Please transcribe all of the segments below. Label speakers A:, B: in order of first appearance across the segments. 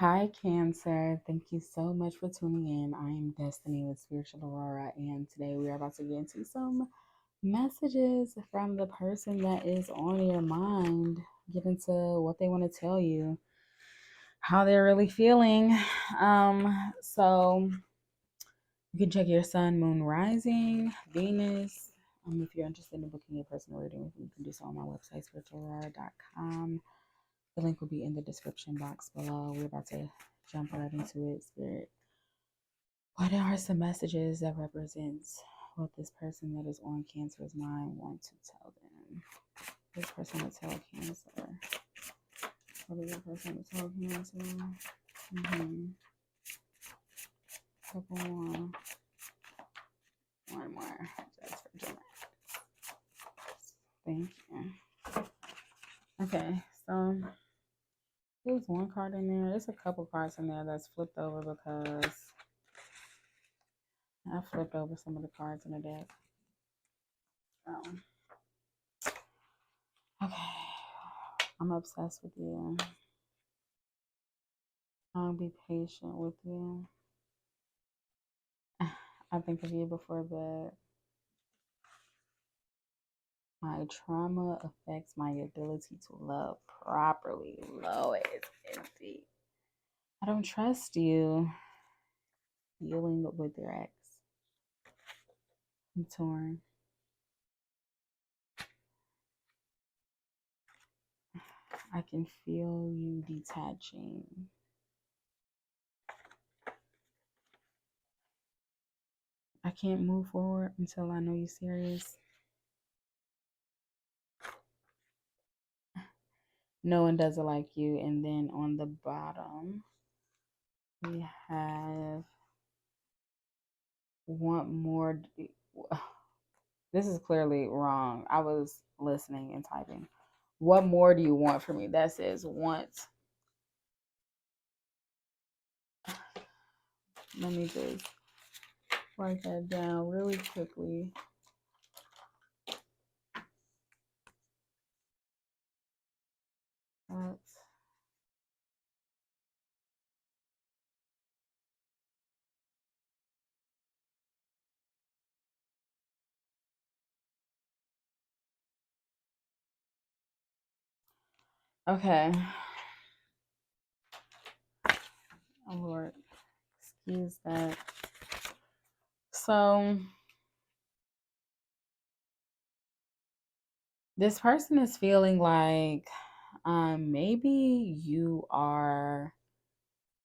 A: Hi, Cancer. Thank you so much for tuning in. I am Destiny with Spiritual Aurora, and today we are about to get into some messages from the person that is on your mind. Get into what they want to tell you, how they're really feeling. So you can check your sun, moon, rising, Venus. If you're interested in booking a personal reading with me, you can do so on my website, spiritualaurora.com. The link will be in the description box below. We're about to jump right into it, Spirit. What are some messages that represents what this person that is on Cancer's mind want to tell them? This person will tell Cancer. What is the person will tell Cancer? Couple more. One more. Just for July. Thank you. Okay, so there's one card in there. There's a couple cards in there that's flipped over because I flipped over some of the cards in the deck. Okay. I'm obsessed with you. I'll be patient with you. I think of you before bed. My trauma affects my ability to love properly. Low is empty. I don't trust you. Dealing with your ex. I'm torn. I can feel you detaching. I can't move forward until I know you're serious. No one doesn't like you. And then on the bottom, we have want more. This is clearly wrong. I was listening and typing. What more do you want from me? That says want. Let me just write that down really quickly. That's okay. Oh Lord, excuse that. So this person is feeling like maybe you're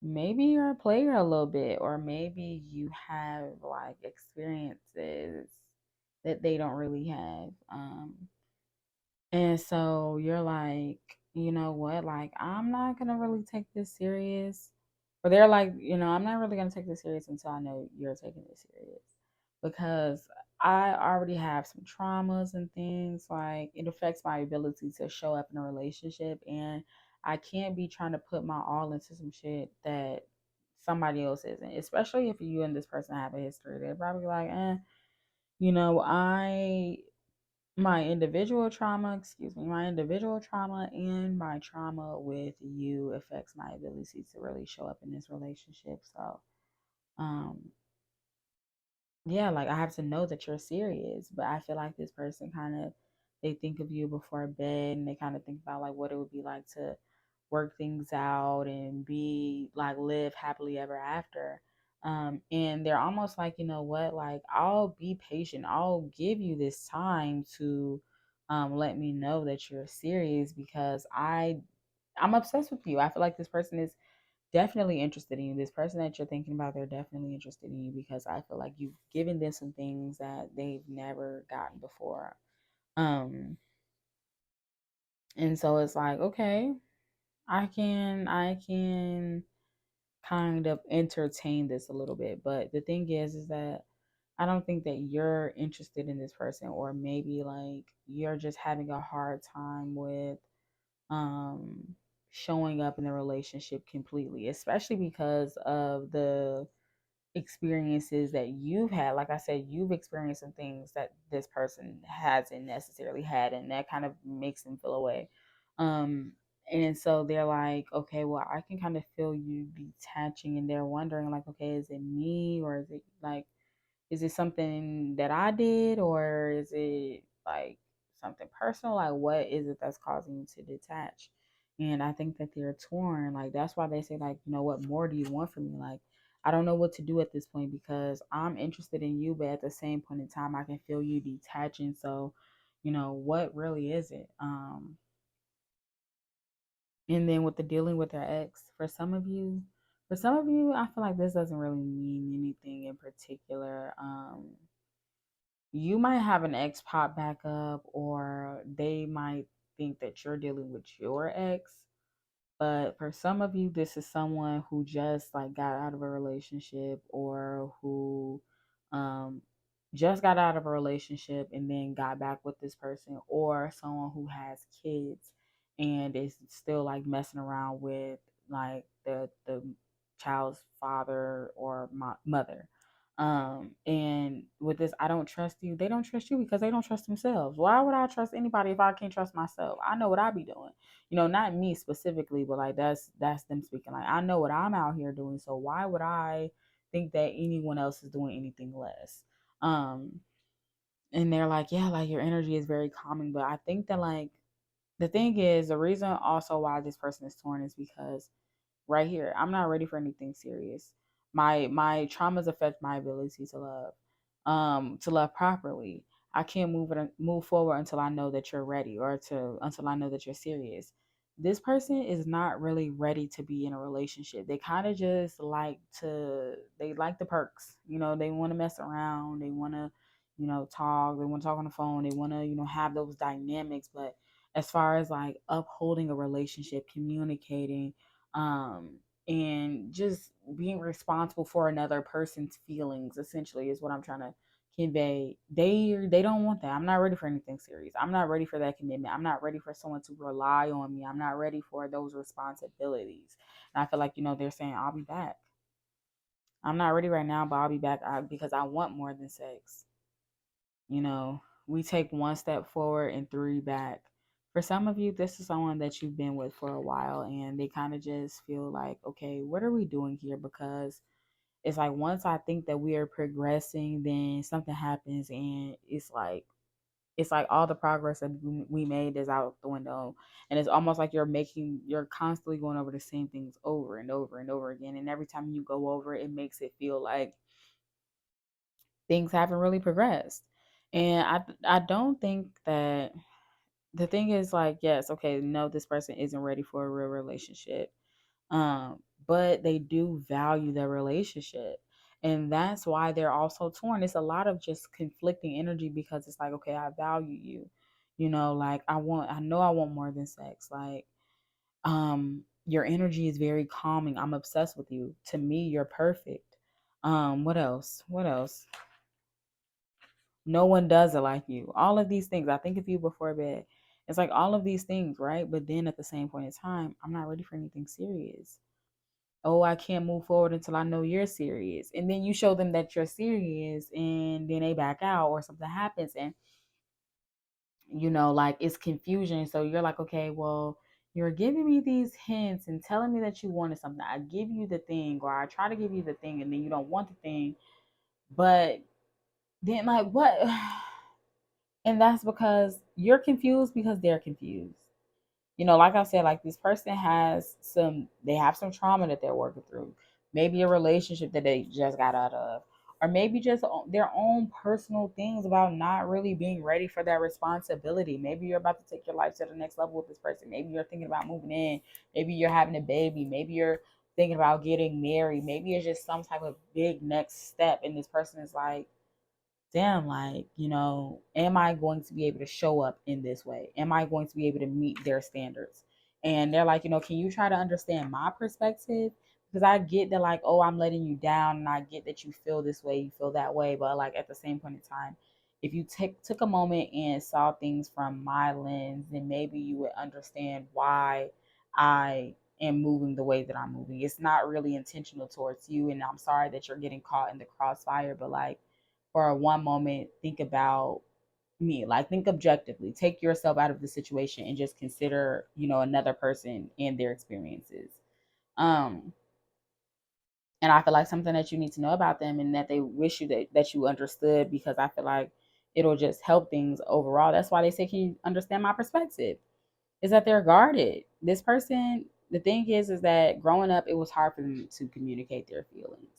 A: a player a little bit, or maybe you have like experiences that they don't really have. And so you're like, you know what, like I'm not gonna really take this serious. Or they're like, I'm not really gonna take this serious until I know you're taking this serious. Because I already have some traumas and things, like it affects my ability to show up in a relationship, and I can't be trying to put my all into some shit that somebody else isn't. Especially if you and this person have a history. They're probably like, I my individual trauma and my trauma with you affects my ability to really show up in this relationship. So, um, yeah, like I have to know that you're serious. But I feel like this person kind of, they think of you before bed, and they kind of think about like what it would be like to work things out and be like live happily ever after. And they're almost like, you know what, like I'll be patient. I'll give you this time to let me know that you're serious, because I'm obsessed with you. I feel like this person is definitely interested in you. This person that you're thinking about, they're definitely interested in you, because I feel like you've given them some things that they've never gotten before. And so it's like, okay, I can kind of entertain this a little bit. But the thing is that I don't think that you're interested in this person, or maybe like you're just having a hard time with um showing up in the relationship completely, especially because of the experiences that you've had. Like I said, you've experienced some things that this person hasn't necessarily had, and that kind of makes them feel away. um And so they're like, okay, well, I can kind of feel you detaching, and they're wondering, like, okay, is it me, or is it like, is it something that I did, or is it like something personal? Like, what is it that's causing you to detach? And I think that they're torn. Like, that's why they say, like, you know, what more do you want from me? Like, I don't know what to do at this point because I'm interested in you, but at the same point in time, I can feel you detaching. So, you know, what really is it? And then with the dealing with their ex, for some of you, I feel like this doesn't really mean anything in particular. You might have an ex pop back up, or they might think that you're dealing with your ex. But for some of you, this is someone who just like got out of a relationship, or who um just got out of a relationship and then got back with this person, or someone who has kids and is still like messing around with like the child's father or mother. And with this, I don't trust you. They don't trust you because they don't trust themselves. Why would I trust anybody if I can't trust myself? I know what I be doing. You know, not me specifically, but like that's them speaking. Like, I know what I'm out here doing, so why would I think that anyone else is doing anything less? Um, and they're like, yeah, like your energy is very calming, but I think that like the thing is, the reason also why this person is torn is because right here, I'm not ready for anything serious. My traumas affect my ability to love properly. I can't move forward until I know that you're ready, or to until I know that you're serious. This person is not really ready to be in a relationship. They kind of just like they like the perks. You know, they want to mess around. They want to, you know, talk. They want to talk on the phone. They want to, you know, have those dynamics. But as far as like upholding a relationship, communicating, um, and just being responsible for another person's feelings, essentially, is what I'm trying to convey. They don't want that. I'm not ready for anything serious. I'm not ready for that commitment. I'm not ready for someone to rely on me. I'm not ready for those responsibilities. And I feel like, you know, they're saying, I'll be back. I'm not ready right now, but I'll be back, because I want more than sex. You know, we take one step forward and three back. For some of you, this is someone that you've been with for a while, and they kind of just feel like, okay, what are we doing here? Because it's like, once I think that we are progressing, then something happens, and it's like all the progress that we made is out the window. And it's almost like you're constantly going over the same things over and over and over again. And every time you go over it, it makes it feel like things haven't really progressed. And I don't think that, the thing is, like, yes, okay, no, this person isn't ready for a real relationship. But they do value their relationship. And that's why they're also torn. It's a lot of just conflicting energy, because it's like, okay, I value you. You know, like, I know I want more than sex. Like, your energy is very calming. I'm obsessed with you. To me, you're perfect. What else? What else? No one does it like you. All of these things. I think of you before bed. It's like all of these things, right? But then at the same point in time, I'm not ready for anything serious. Oh, I can't move forward until I know you're serious. And then you show them that you're serious, and then they back out, or something happens, and you know, like, it's confusion. So you're like, okay, well, you're giving me these hints and telling me that you wanted something. I give you the thing, or I try to give you the thing, and then you don't want the thing. But then, like, what? And that's because you're confused, because they're confused. You know, like I said, like, this person they have some trauma that they're working through. Maybe a relationship that they just got out of, or maybe just their own personal things about not really being ready for that responsibility. Maybe you're about to take your life to the next level with this person. Maybe you're thinking about moving in. Maybe you're having a baby. Maybe you're thinking about getting married. Maybe it's just some type of big next step, and this person is like, damn, like, you know, am I going to be able to show up in this way? Am I going to be able to meet their standards? And they're like, you know, can you try to understand my perspective? Because I get that, like, oh, I'm letting you down, and I get that you feel this way, you feel that way. But like, at the same point in time, if you took a moment and saw things from my lens, then maybe you would understand why I am moving the way that I'm moving. It's not really intentional towards you. And I'm sorry that you're getting caught in the crossfire, but like, for one moment, think about me. Like, think objectively, take yourself out of the situation and just consider, another person and their experiences. Um, and I feel like something that you need to know about them and that they wish that you understood, because I feel like it'll just help things overall. That's why they say, can you understand my perspective? Is that they're guarded. This person, the thing is that growing up, it was hard for them to communicate their feelings.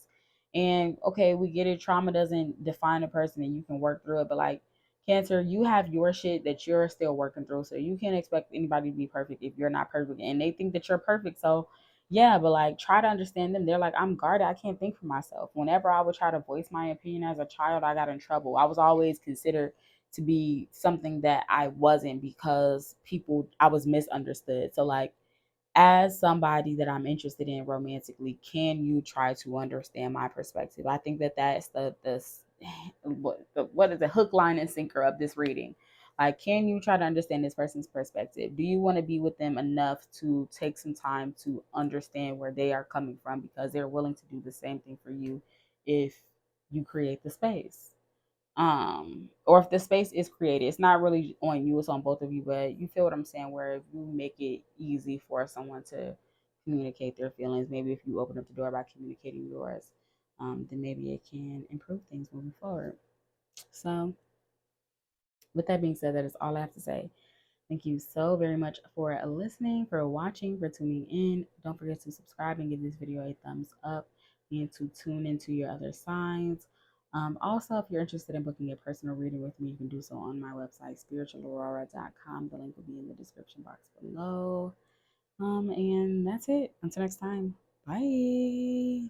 A: And okay, we get it. Trauma doesn't define a person and you can work through it. But like Cancer, you have your shit that you're still working through. So you can't expect anybody to be perfect if you're not perfect. And they think that you're perfect. So yeah, but like try to understand them. They're like, I'm guarded. I can't think for myself. Whenever I would try to voice my opinion as a child, I got in trouble. I was always considered to be something that I wasn't, because I was misunderstood. So like, as somebody that I'm interested in romantically, can you try to understand my perspective? I think that that's what is the hook, line, and sinker of this reading. Like, can you try to understand this person's perspective? Do you want to be with them enough to take some time to understand where they are coming from, because they're willing to do the same thing for you if you create the space? Or if the space is created, it's not really on you, it's on both of you, but you feel what I'm saying, where if you make it easy for someone to communicate their feelings, maybe if you open up the door by communicating yours, then maybe it can improve things moving forward. So with that being said, that is all I have to say. Thank you so very much for listening, for watching, for tuning in. Don't forget to subscribe and give this video a thumbs up, and to tune into your other signs. Also, if you're interested in booking a personal reading with me, you can do so on my website, spiritualaurora.com. The link will be in the description box below. And that's it. Until next time. Bye.